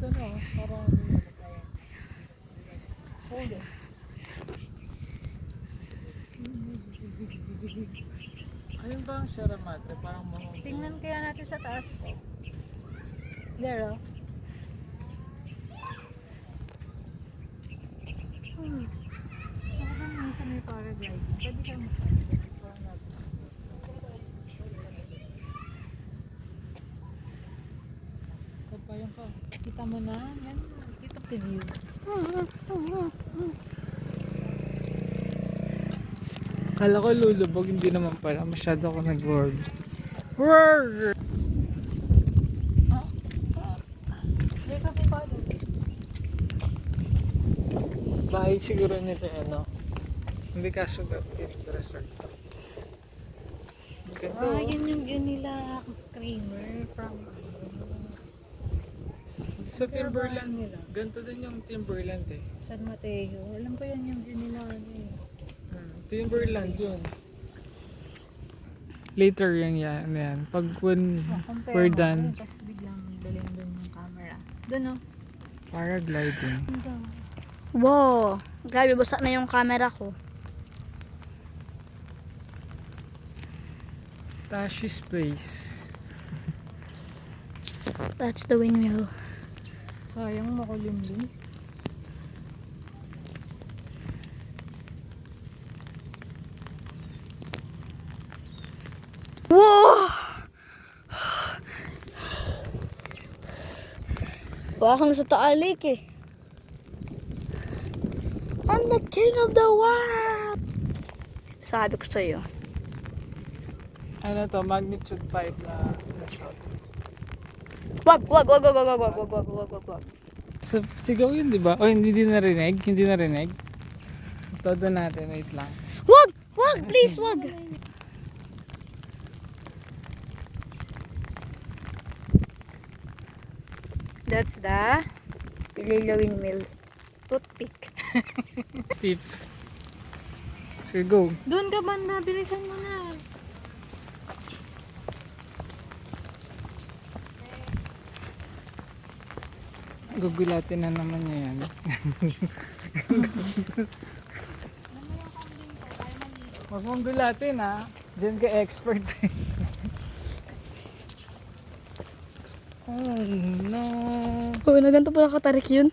ano, para may kaya. Hold it. Ayun ba ang Sierra Madre? Parang mga... Tingnan kaya natin sa taas ko. There, oh. Saka doon sa may paragliding. Pwede kayo mag-paragliding. Kapayan ka. Kita mo na? Yan. Kita the view. Kala ko lulubog, hindi naman pala. Masyado ako nag-word. Word! Wake up, father. Bahay siguro nila ano. Hindi kaso resort. Ganda oh. Yan yung view nila, Kramer, from Sa Timberland nila. Ganito din yung Timberland eh. San Mateo. Alam ko yan yung view nila. Ano eh. Timberland yun. Later yan. Pag when we're done. Tapos biglang dalhin doon yung camera. Doon oh. Paragliding. Wow! Grabe, basa na yung camera ko. Tashi's Place. That's the windmill. Sayang makulimlim. Wow! Baka nasa taalik eh. I'm the king of the world! Sabi ko sa'yo. Ano to? Magnitude 5 na shot. Wag! Sigaw yun, di ba? O, hindi narinig? Hindi narinig? Todo natin. Wait lang. Wag! Wag! Please, wag! That's the Lilo windmill. Toothpick. Steve. Sige, go. Doon ka banda, bilisan mo na. Gugulatin na naman niya yan. Huwag mong gulatin ha. Diyan ka expert eh. Oh no. Oh, na ganito pala katarik yun.